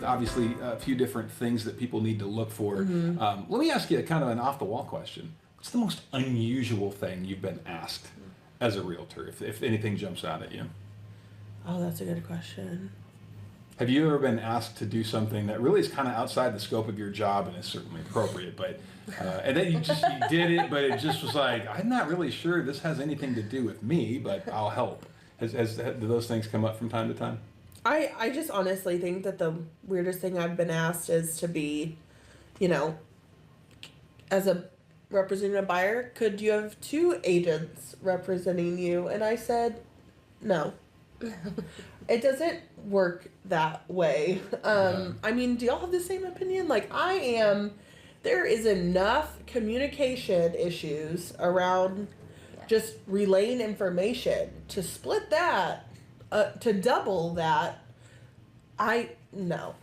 obviously a few different things that people need to look for. Let me ask you kind of an off-the-wall question. What's the most unusual thing you've been asked as a realtor, if anything jumps out at you? Oh, that's a good question. Have you ever been asked to do something that really is kind of outside the scope of your job and is certainly appropriate, but and then you did it, but it just was like, I'm not really sure this has anything to do with me, but I'll help. Do those things come up from time to time? I just honestly think that the weirdest thing I've been asked is to be, as a representing a buyer, could you have 2 agents representing you? And I said, no. It doesn't work that way. I mean, do y'all have the same opinion? Like, there is enough communication issues around just relaying information to split that, to double that. No.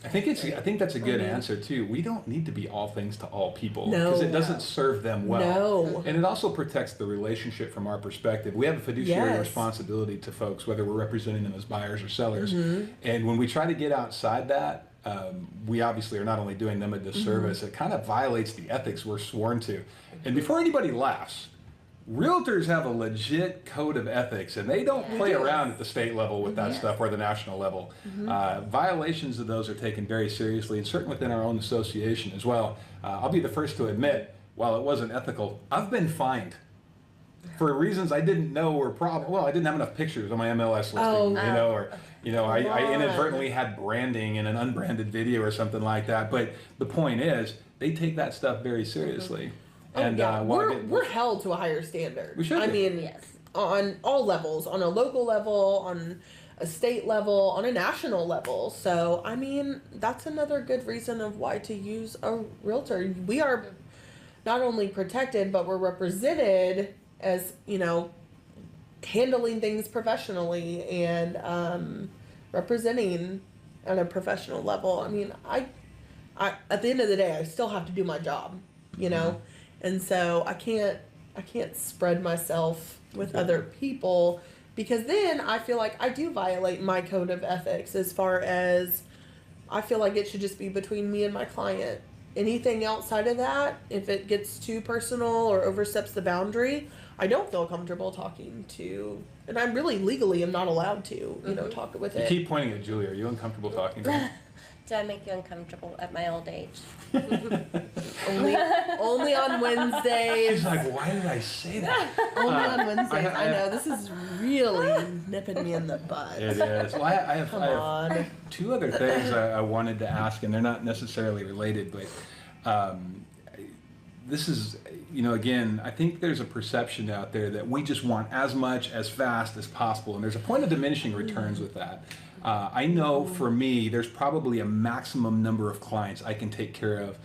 I think that's a good answer too. We don't need to be all things to all people No. because it doesn't serve them well. No. And it also protects the relationship from our perspective. We have a fiduciary Yes. responsibility to folks, whether we're representing them as buyers or sellers. Mm-hmm. And when we try to get outside that, we obviously are not only doing them a disservice, Mm-hmm. it kind of violates the ethics we're sworn to. And before anybody laughs, realtors have a legit code of ethics, and they don't play around at the state level with that stuff or the national level. Violations of those are taken very seriously, and certainly within our own association as well. I'll be the first to admit, while it wasn't ethical, I've been fined for reasons I didn't know were Well, I didn't have enough pictures on my MLS listing, I inadvertently had branding in an unbranded video or something like that. But the point is, they take that stuff very seriously. And we're held to a higher standard. We should. I mean, on all levels, on a local level, on a state level, on a national level. So, I mean, that's another good reason of why to use a realtor. We are not only protected, but we're represented as, handling things professionally and representing at a professional level. I mean, I at the end of the day, I still have to do my job, And so I can't spread myself with other people, because then I feel like I do violate my code of ethics, as far as I feel like it should just be between me and my client. Anything outside of that, if it gets too personal or oversteps the boundary, I don't feel comfortable talking to, and I'm really legally am not allowed to, talk with it. You keep pointing at Julie. Are you uncomfortable talking to her? Do I make you uncomfortable at my old age? only on Wednesdays. She's like, why did I say that? Only on Wednesdays. I know, this is really nipping me in the butt. It is. Well, I have 2 other things I wanted to ask, and they're not necessarily related, but this is, again, I think there's a perception out there that we just want as much as fast as possible, and there's a point of diminishing returns with that. I know for me, there's probably a maximum number of clients I can take care of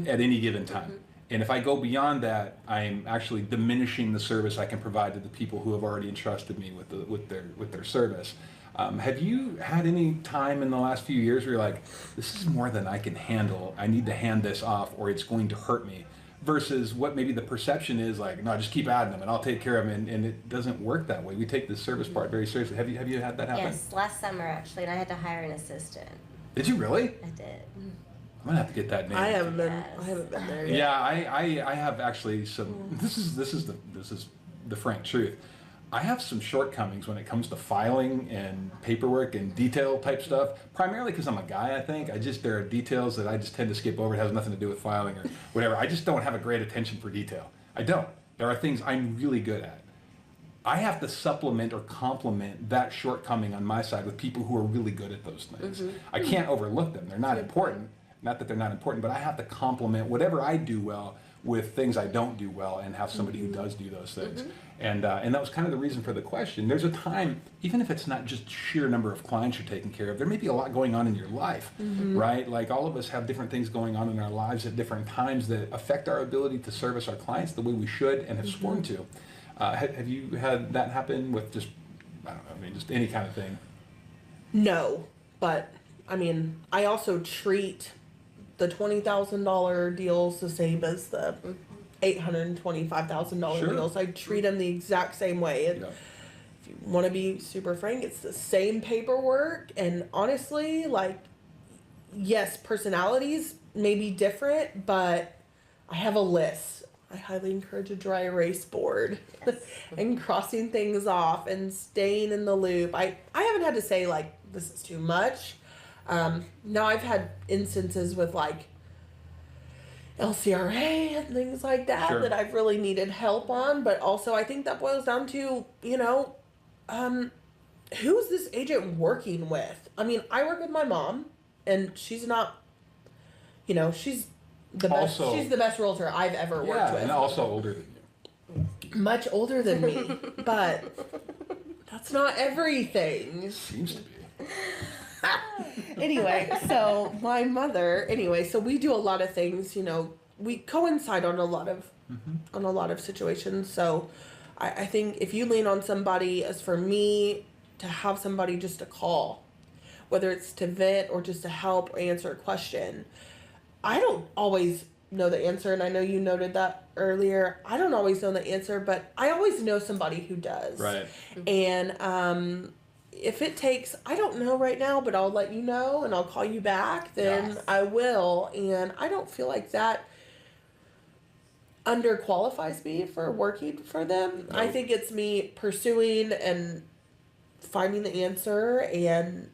at any given time. And if I go beyond that, I'm actually diminishing the service I can provide to the people who have already entrusted me with their service. Have you had any time in the last few years where you're like, this is more than I can handle, I need to hand this off, or it's going to hurt me? Versus what maybe the perception is like, no, just keep adding them and I'll take care of them, and it doesn't work that way. We take the service part very seriously. Have you had that happen? Yes, last summer actually, and I had to hire an assistant. Did you really? I did. I'm gonna have to get that name. I haven't been there yet. Yeah, I have actually some. This is the frank truth. I have some shortcomings when it comes to filing and paperwork and detail type stuff, primarily because I'm a guy, I think. There are details that I just tend to skip over. It has nothing to do with filing or whatever. I just don't have a great attention for detail. I don't. There are things I'm really good at. I have to supplement or complement that shortcoming on my side with people who are really good at those things. I can't overlook them. They're not important. Not that they're not important, but I have to complement whatever I do well with things I don't do well, and have somebody who does do those things. And that was kind of the reason for the question. There's a time, even if it's not just sheer number of clients you're taking care of, there may be a lot going on in your life, right? Like all of us have different things going on in our lives at different times that affect our ability to service our clients the way we should and have sworn to. Have you had that happen with just, I don't know, I mean, just any kind of thing? No, but I mean, I also treat the $20,000 deals the same as the $825,000 deals. I treat them the exact same way. And if you want to be super frank, it's the same paperwork. And honestly, like, yes, personalities may be different, but I have a list. I highly encourage a dry erase board and crossing things off and staying in the loop. I haven't had to say like this is too much. Now I've had instances with like LCRA and things like that Sure. that I've really needed help on, but also I think that boils down to, who's this agent working with? I mean, I work with my mom and she's not, she's the best. Also- She's the best realtor I've ever worked Yeah, with. and also older than you. Much older than me, but that's not everything. Seems to be. Anyway, so my mother. So we do a lot of things. We coincide on a lot of situations. So I think if you lean on somebody, as for me, to have somebody just to call, whether it's to vent or just to help or answer a question. I don't always know the answer, and I know you noted that earlier. I don't always know the answer, but I always know somebody who does. Right. And if it takes, I don't know right now, but I'll let you know and I'll call you back, then Yes. I will. And I don't feel like that underqualifies me for working for them. I Nope. think it's me pursuing and finding the answer, and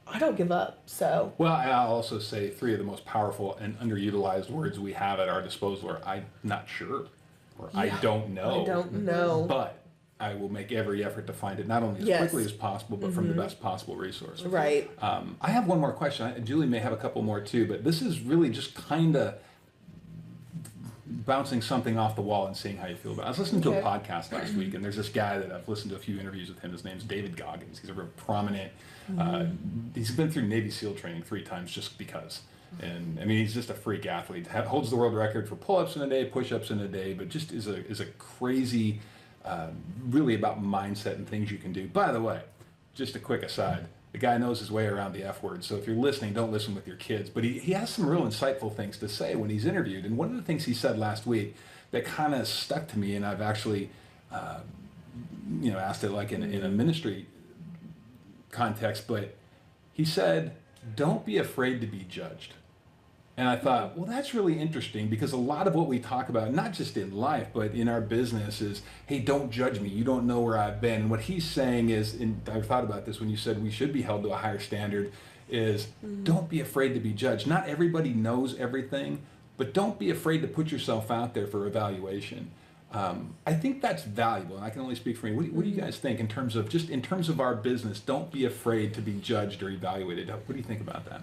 I don't give up. So Well, and I'll also say 3 of the most powerful and underutilized words we have at our disposal are I'm not sure, or I Yeah, don't know. I don't know. But I will make every effort to find it not only as Yes. quickly as possible, but from the best possible resource. Right. I have one more question. Julie may have a couple more too, but this is really just kind of bouncing something off the wall and seeing how you feel about it. I was listening to a Okay. podcast last week, and there's this guy that I've listened to a few interviews with him. His name's David Goggins. He's a real prominent, he's been through Navy SEAL training 3 times just because. And I mean, he's just a freak athlete. Holds the world record for pull-ups in a day, push-ups in a day, but just is a crazy, really about mindset and things you can do. By the way, just a quick aside, the guy knows his way around the F word, so if you're listening, don't listen with your kids. But he has some real insightful things to say when he's interviewed. And one of the things he said last week that kind of stuck to me, and I've actually, asked it like in a ministry context, but he said, don't be afraid to be judged. And I thought, well, that's really interesting because a lot of what we talk about, not just in life, but in our business is, hey, don't judge me. You don't know where I've been. And what he's saying is, and I've thought about this when you said we should be held to a higher standard, is don't be afraid to be judged. Not everybody knows everything, but don't be afraid to put yourself out there for evaluation. I think that's valuable, and I can only speak for me. What do you guys think in terms of our business? Don't be afraid to be judged or evaluated. What do you think about that?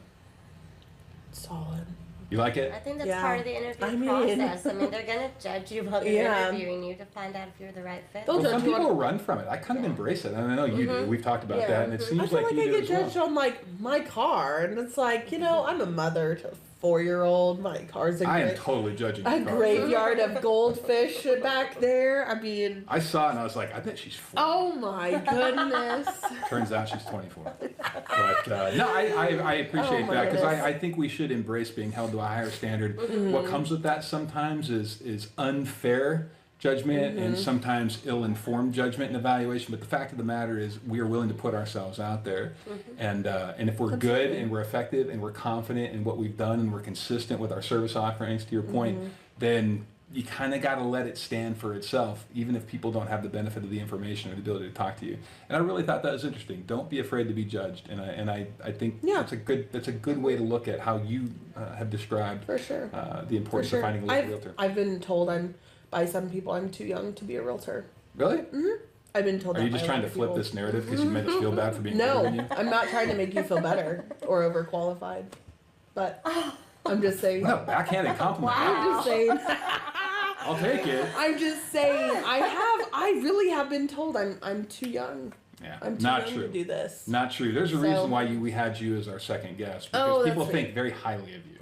Solid. You like it? I think that's Yeah. part of the interview I mean- process. I mean, they're going to judge you while they're Yeah. interviewing you to find out if you're the right fit. They'll Well, some judge you people on- run from it. I kind of embrace it. And I know you do. We've talked about Yeah. that, and it I seems I feel like you I do get as well. judged on like my car, and it's like, I'm a mother to a 4-year-old. My car's I am totally judging a your car. graveyard of goldfish back there. I mean, I saw it and I was like, I bet she's 4. oh my goodness. Turns out she's 24. But no, I appreciate Oh my that because goodness. I think we should embrace being held to a higher standard. What comes with that sometimes is unfair judgment and sometimes ill-informed judgment and evaluation. But the fact of the matter is we are willing to put ourselves out there. And if we're good and we're effective and we're confident in what we've done and we're consistent with our service offerings, to your point, then you kind of got to let it stand for itself, even if people don't have the benefit of the information or the ability to talk to you. And I really thought that was interesting. Don't be afraid to be judged. And I think Yeah. that's a good way to look at how you have described For sure. the importance of finding a local realtor. I've been told by some people I'm too young to be a realtor. Really? I've been told Are that you just by a trying lot to of flip people. this narrative because you made us feel bad for being older No, than you? I'm not trying to make you feel better or overqualified, but I'm just saying. What a backhanded compliment. I'm just saying. I'll take it. I'm just saying. I really have been told I'm too young. Yeah, I'm too not young true. to do this. Not true. There's a So- reason why we had you as our second guest because Oh, that's people right. think very highly of you.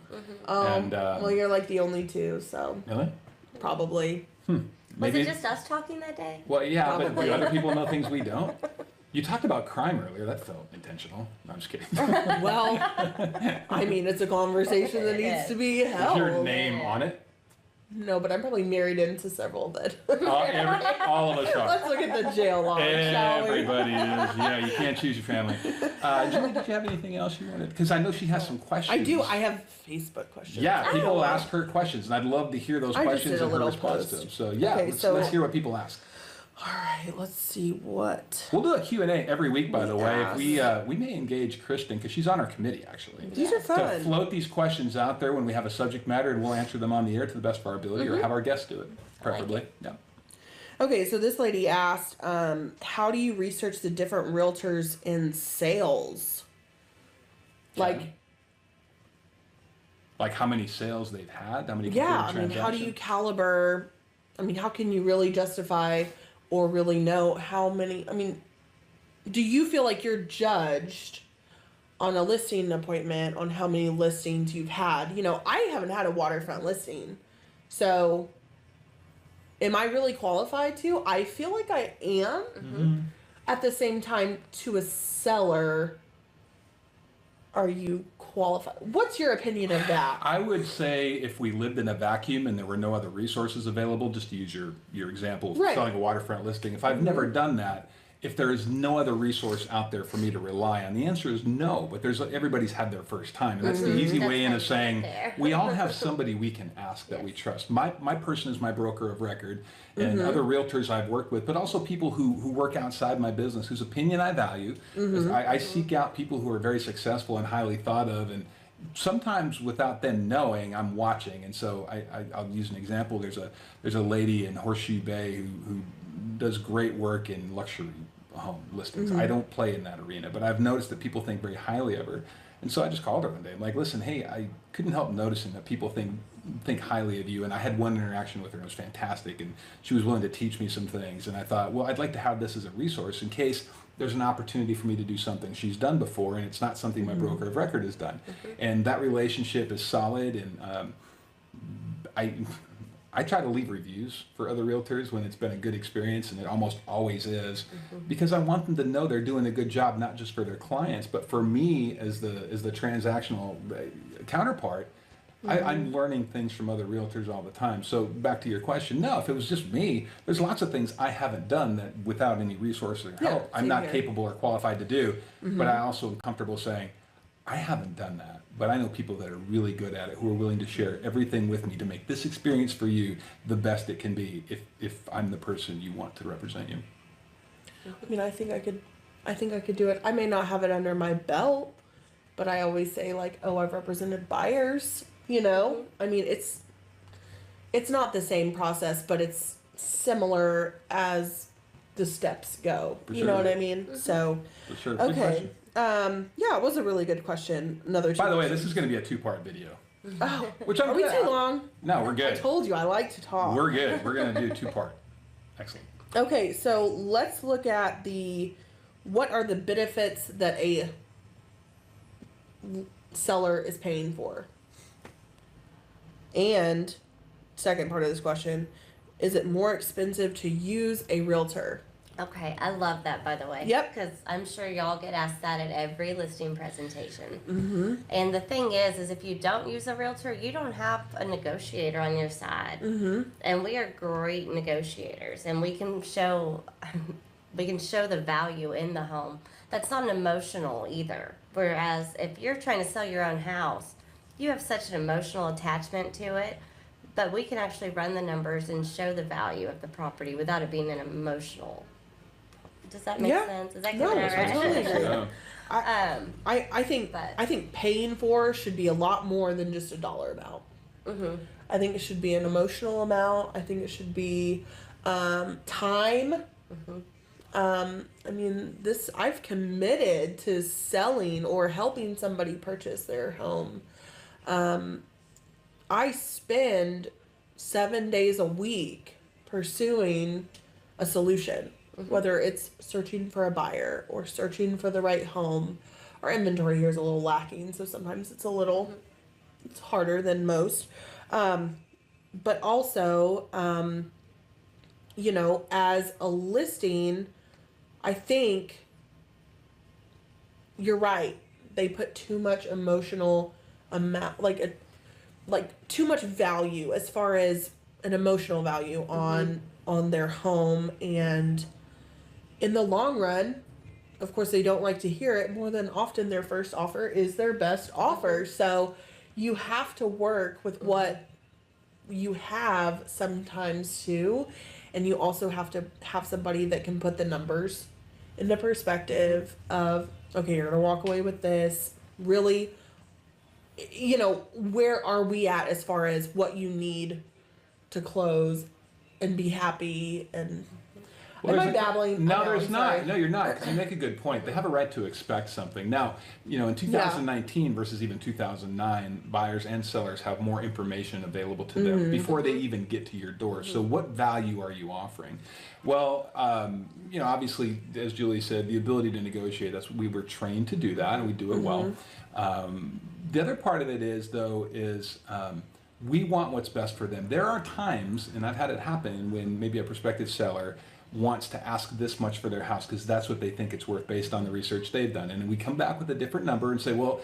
And, Well, you're like the only two, so Really? probably. Was Maybe. it just us talking that day? Well, yeah, but Probably. do other people know things we don't? You talked about crime earlier. That felt intentional. No, I'm just kidding. Well, I mean, it's a conversation that needs to be Is held. your name on it? No, but I'm probably married into several that. All of us are. Let's look at the jail log, shall we? Everybody is. Yeah, you can't choose your family. Julie, did you have anything else you wanted? Because I know she has some questions. I do. I have Facebook questions. Yeah, people ask her questions, and I'd love to hear those I just questions did a and her little response post. to them. So yeah, Okay, let's hear what people ask. All right, let's see what. We'll do a Q&A every week, by the way. If Yes. we may engage Kristen, because she's on our committee, actually. These are To fun. float these questions out there when we have a subject matter, and we'll answer them on the air to the best of our ability, or have our guests do it, preferably. Yeah. Okay, so this lady asked, how do you research the different realtors in sales? Like how many sales they've had, how many yeah, completed I mean, how do you transactions? caliber? I mean, how can you really justify or really know how many? I mean, do you feel like you're judged on a listing appointment on how many listings you've had? You know, I haven't had a waterfront listing, so am I really qualified to? I feel like I am. Mm-hmm. At the same time, to a seller, are you qualified? What's your opinion of that? I would say if we lived in a vacuum and there were no other resources available, just to use your example of Right. selling a waterfront listing, if I've never done that, if there is no other resource out there for me to rely on, the answer is no. But everybody's had their first time, and that's the easy That's way in how of you saying get there. we all have somebody we can ask that we trust. My person is my broker of record, and other realtors I've worked with, but also people who work outside my business, whose opinion I value. I seek out people who are very successful and highly thought of, and sometimes without them knowing, I'm watching. And so I'll use an example. There's a lady in Horseshoe Bay who does great work in luxury home listings. I don't play in that arena, but I've noticed that people think very highly of her. And so I just called her one day. I'm like, listen, hey, I couldn't help noticing that people think highly of you. And I had one interaction with her, and it was fantastic. And she was willing to teach me some things. And I thought, well, I'd like to have this as a resource in case there's an opportunity for me to do something she's done before, and it's not something my broker of record has done. And that relationship is solid. And I try to leave reviews for other realtors when it's been a good experience, and it almost always is, because I want them to know they're doing a good job, not just for their clients, but for me as the transactional counterpart. I'm learning things from other realtors all the time. So back to your question, no, if it was just me, there's lots of things I haven't done that without any resources or help, I'm same not here. capable or qualified to do. But I also am comfortable saying, I haven't done that, but I know people that are really good at it, who are willing to share everything with me to make this experience for you the best it can be, if I'm the person you want to represent you. I mean, I think I could do it. I may not have it under my belt, but I always say like, oh, I've represented buyers, you know? I mean, it's not the same process, but it's similar as the steps go. For You know sure. what I mean? So, For sure. Good okay. question. Yeah, it was a really good question. Another. By the way, this is going to be a 2-part video. Oh, Which I'm are we good. too long? No, we're I good. told you I like to talk. We're good. We're going to do 2-part. Excellent. Okay, so let's look at what are the benefits that a seller is paying for? And second part of this question, is it more expensive to use a realtor? Okay, I love that, by the way. Yep. Because I'm sure y'all get asked that at every listing presentation. Mm-hmm. And the thing is if you don't use a realtor, you don't have a negotiator on your side. Mm-hmm. And we are great negotiators, and we can show the value in the home. That's not emotional either. Whereas if you're trying to sell your own house, you have such an emotional attachment to it. But we can actually run the numbers and show the value of the property without it being an emotional. Does that make Yeah. sense? Is that No, coming out I right? totally agree. Yeah. I think paying for should be a lot more than just a dollar amount. Mhm. I think it should be an emotional amount. I think it should be time. I mean, I've committed to selling or helping somebody purchase their home. I spend 7 days a week pursuing a solution, whether it's searching for a buyer or searching for the right home. Our inventory here is a little lacking, so sometimes it's it's harder than most. But also, as a listing, I think you're right. They put too much emotional amount, like too much value as far as an emotional value on their home, and in the long run, of course they don't like to hear it, more than often their first offer is their best offer. So you have to work with what you have sometimes too, and you also have to have somebody that can put the numbers into perspective of, okay, you're gonna walk away with this, really, where are we at as far as what you need to close and be happy. And Well, am I babbling? No, I know, there's I'm not. sorry. No, you're not. 'Cause you make a good point. They have a right to expect something. Now, in 2019 versus even 2009, buyers and sellers have more information available to them before they even get to your door. So, what value are you offering? Well, obviously, as Julie said, the ability to negotiate. We were trained to do that, and we do it well. The other part of it is, though, we want what's best for them. There are times, and I've had it happen, when maybe a prospective seller wants to ask this much for their house because that's what they think it's worth based on the research they've done. And we come back with a different number and say, well,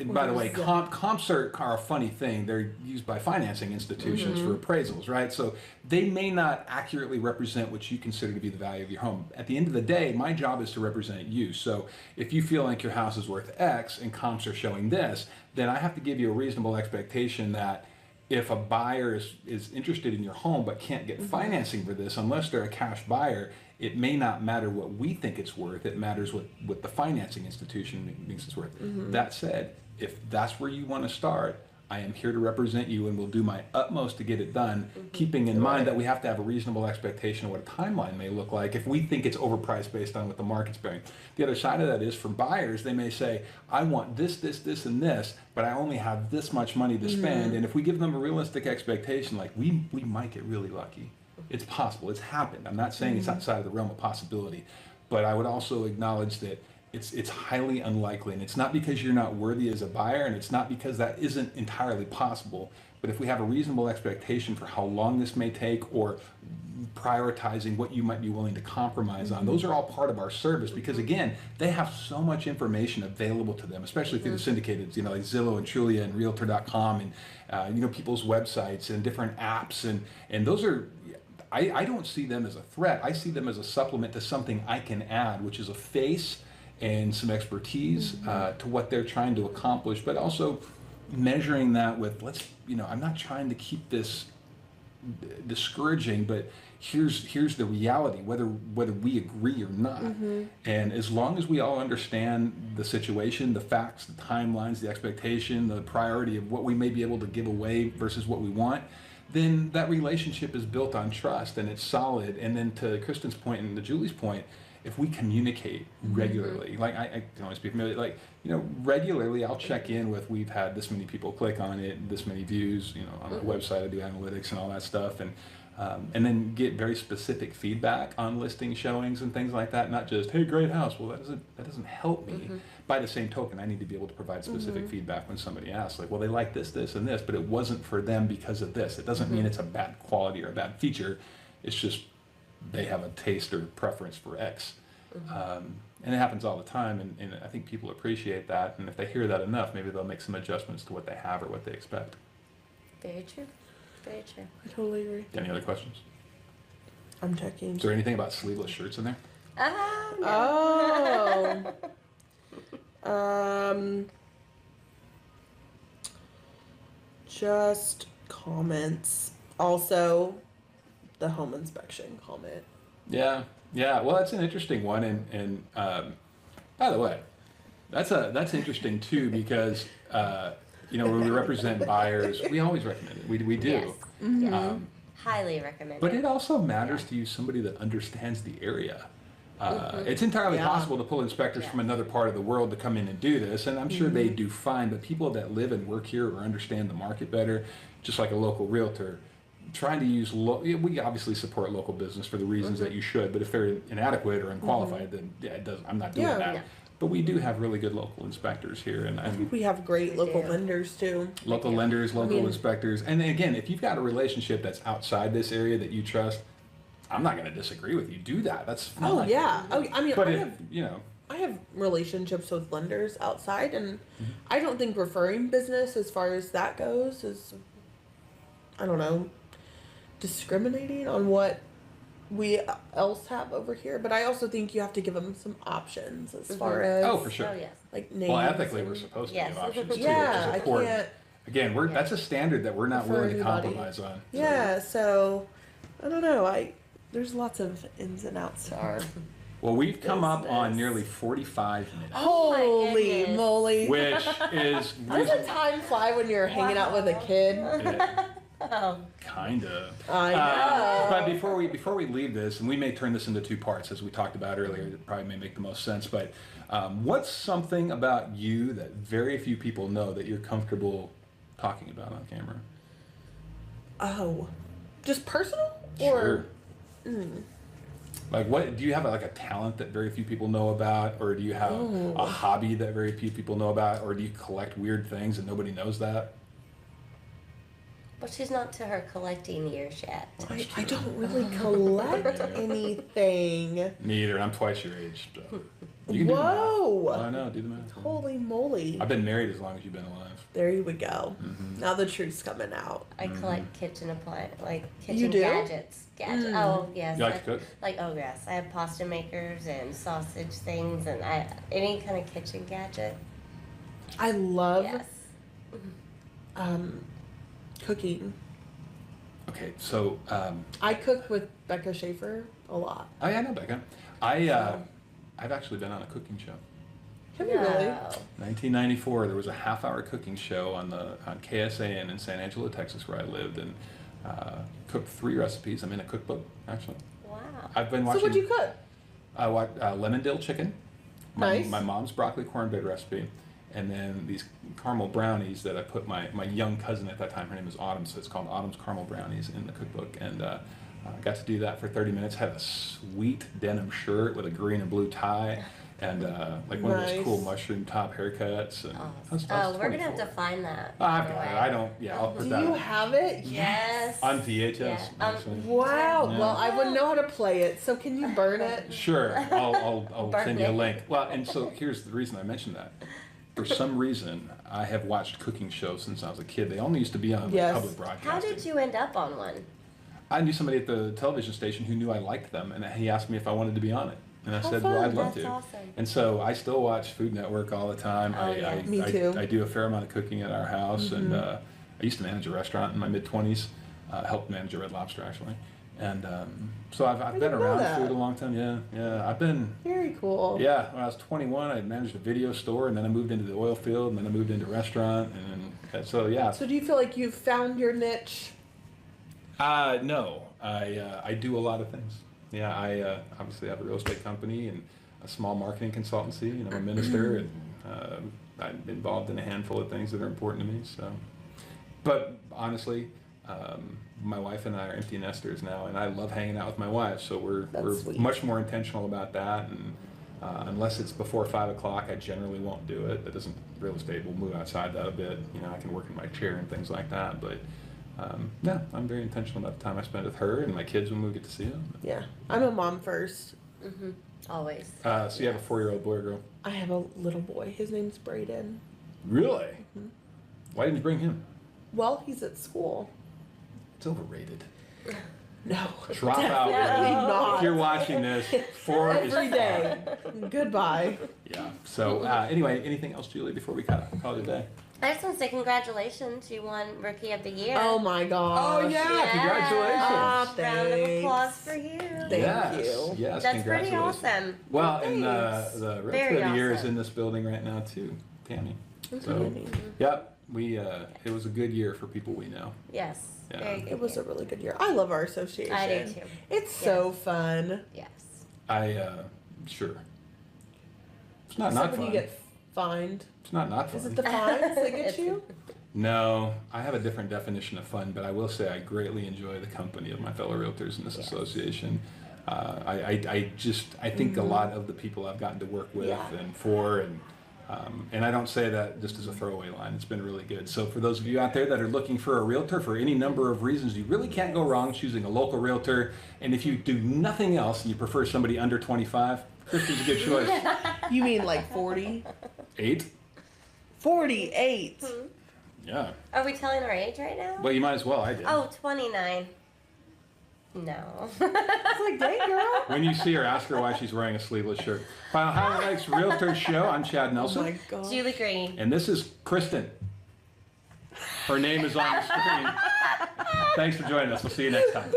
by the way, comps are a funny thing. They're used by financing institutions for appraisals, right? So they may not accurately represent what you consider to be the value of your home. At the end of the day, my job is to represent you. So if you feel like your house is worth X and comps are showing this, then I have to give you a reasonable expectation that if a buyer is interested in your home but can't get financing for this, unless they're a cash buyer, it may not matter what we think it's worth. It matters what the financing institution thinks it's worth. That said, if that's where you want to start, I am here to represent you and will do my utmost to get it done, keeping in mind that we have to have a reasonable expectation of what a timeline may look like if we think it's overpriced based on what the market's bearing. The other side of that is for buyers, they may say, I want this, this, this, and this, but I only have this much money to spend. And if we give them a realistic expectation, like we might get really lucky. It's possible. It's happened. I'm not saying it's outside of the realm of possibility, but I would also acknowledge that it's highly unlikely, and it's not because you're not worthy as a buyer, and it's not because that isn't entirely possible. But if we have a reasonable expectation for how long this may take, or prioritizing what you might be willing to compromise on, those are all part of our service, because again, they have so much information available to them, especially through the syndicated, like Zillow and Trulia and Realtor.com, and people's websites and different apps, and those are. I don't see them as a threat. I see them as a supplement to something I can add, which is a face and some expertise to what they're trying to accomplish, but also measuring that with, I'm not trying to keep this discouraging, but here's the reality, whether we agree or not. And as long as we all understand the situation, the facts, the timelines, the expectation, the priority of what we may be able to give away versus what we want, then that relationship is built on trust and it's solid. And then to Kristen's point and to Julie's point, if we communicate regularly, like I can always be familiar, regularly I'll check in with, we've had this many people click on it, this many views, on the website, I do analytics and all that stuff, and then get very specific feedback on listing showings and things like that, not just, hey, great house. Well, that doesn't help me. By the same token, I need to be able to provide specific feedback when somebody asks, like, well, they like this, this, and this, but it wasn't for them because of this. It doesn't mean it's a bad quality or a bad feature. It's just they have a taste or preference for X. And it happens all the time, and I think people appreciate that, and if they hear that enough, maybe they'll make some adjustments to what they have or what they expect. Very true. Very true. I totally agree. Any other questions? I'm checking. Is there anything about sleeveless shirts in there? Oh. Just comments. Also, the home inspection comment. Yeah. Well, that's an interesting one, and by the way, that's interesting too, because when we represent buyers, we always recommend it. We do. Yes. Highly recommend. But it also matters to use somebody that understands the area. It's entirely possible to pull inspectors from another part of the world to come in and do this, and I'm sure they do fine, but people that live and work here or understand the market better, just like a local realtor, trying to use, we obviously support local business for the reasons that you should, but if they're inadequate or unqualified, then I'm not doing that. Yeah. But we do have really good local inspectors here, and I think we have great local lenders too. Local lenders, local inspectors, and again, if you've got a relationship that's outside this area that you trust, I'm not going to disagree with you. Do that. That's fine. Oh yeah. I mean, but I have relationships with lenders outside, and I don't think referring business as far as that goes is, I don't know. discriminating on what we else have over here, but I also think you have to give them some options as far as Oh, for sure. Oh yes. like names. Well, ethically, and- we're supposed to Yes. give options too. Yeah, which I is important. can't. Again, Yeah. that's a standard that we're not For willing to everybody. compromise on. Yeah, so I don't know. There's lots of ins and outs to our. Well, we've come up on Business. nearly 45 minutes, Oh my Holy goodness. moly! which is Doesn't time fly when you're hanging out with a kid? Oh. kind of. I know. But before we leave this, and we may turn this into 2 parts, as we talked about earlier, it probably may make the most sense. But what's something about you that very few people know that you're comfortable talking about on camera? Oh, just personal Sure. or Like, what do you have like a talent that very few people know about, or do you have a hobby that very few people know about, or do you collect weird things and nobody knows that? Well, she's not to her collecting years yet. I don't really collect anything. Me either. I'm twice your age. So. You can do the math. Whoa! I know. Do the math. Holy moly! I've been married as long as you've been alive. There you would go. Mm-hmm. Now the truth's coming out. I collect kitchen appliance, like kitchen You do? gadgets. Oh yes. You like to cook? Oh yes. I have pasta makers and sausage things, and any kind of kitchen gadget. I love Yes. cooking. Okay, so I cook with Becca Schaefer a lot. I know Becca. I've actually been on a cooking show. Have you really? 1994, there was a half-hour cooking show on KSAN in San Angelo, Texas, where I lived, and cooked 3 recipes. I'm in a cookbook, actually. Wow. I've been So watching. what'd you cook? I watched lemon dill chicken. Nice. My mom's broccoli cornbread recipe, and then these caramel brownies that I put my young cousin at that time. Her name is Autumn, so it's called Autumn's Caramel Brownies in the cookbook, and. I got to do that for 30 minutes. Had a sweet denim shirt with a green and blue tie, and like one of those Nice. cool mushroom top haircuts. And I was We're gonna have 24. to find that. I've by the got it. way. I don't. Yeah, I'll put Do that you on. have it? Yes. On VHS. Yeah. actually. Wow. Yeah. Well, I wouldn't know how to play it, so can you burn it? Sure, I'll Burn send you a it. link. Well, and so here's the reason I mentioned that. For some reason, I have watched cooking shows since I was a kid. They only used to be on Yes. public broadcasting. How did you end up on one? I knew somebody at the television station who knew I liked them, and he asked me if I wanted to be on it. And I How said, well, fun. I'd love That's to. awesome. And so I still watch Food Network all the time. Oh, yes. Me too. I do a fair amount of cooking at our house, and I used to manage a restaurant in my mid-20s, helped manage a Red Lobster, actually. And so I've been didn't know around that. food a long time, yeah. I've been, Very cool. yeah, when I was 21, I managed a video store, and then I moved into the oil field, and then I moved into restaurant, and so, yeah. So do you feel like you've found your niche? No, I do a lot of things. Yeah, I obviously have a real estate company and a small marketing consultancy, and I'm a minister, and I'm involved in a handful of things that are important to me. So, but honestly, my wife and I are empty nesters now, and I love hanging out with my wife. So we're sweet. much more intentional about that, and unless it's before 5 o'clock, I generally won't do it. That doesn't real estate. We'll move outside that a bit. You know, I can work in my chair and things like that, but. Yeah, I'm very intentional about the time I spend with her and my kids when we get to see them. Yeah. I'm a mom first. Always. So you have a 4-year-old boy or girl? I have a little boy. His name's Braden. Really? Why didn't you bring him? Well, he's at school. It's overrated. No. Drop out. Definitely Braden. not. If you're watching this, 4 is Every day. Goodbye. Yeah. So anyway, anything else, Julie, before we call it a day? I just want to say congratulations. You won Rookie of the Year. Oh my gosh. Oh, yeah. Congratulations. Ah, Round of thanks. applause for you. Thank yes. you. Yes, That's pretty congratulations. awesome. Well, and Thanks. the Realtor Very of the Year is awesome. in this building right now, too, Tammy. That's So, amazing. yep, it was a good year for people we know. Yes. Yeah. Very good. It was year. a really good year. I love our association. I do too. It's so fun. Yes. Sure. It's not Except fun. when you get fined. It's not fun. Is it the fines that get you? No, I have a different definition of fun, but I will say I greatly enjoy the company of my fellow realtors in this association. I think a lot of the people I've gotten to work with Yeah. and for, and I don't say that just as a throwaway line. It's been really good. So for those of you out there that are looking for a realtor for any number of reasons, you really can't go wrong choosing a local realtor. And if you do nothing else and you prefer somebody under 25, Kristen's a good choice. You mean like 40? 8? 48. Yeah. Are we telling our age right now? Well, you might as well. I did. Oh, 29. No. It's like, dang, girl. When you see her, ask her why she's wearing a sleeveless shirt. Final Highlights Realtor Show. I'm Chad Oh Nelson. my God. Julie Green. And this is Kristen. Her name is on the screen. Thanks for joining us. We'll see you next time.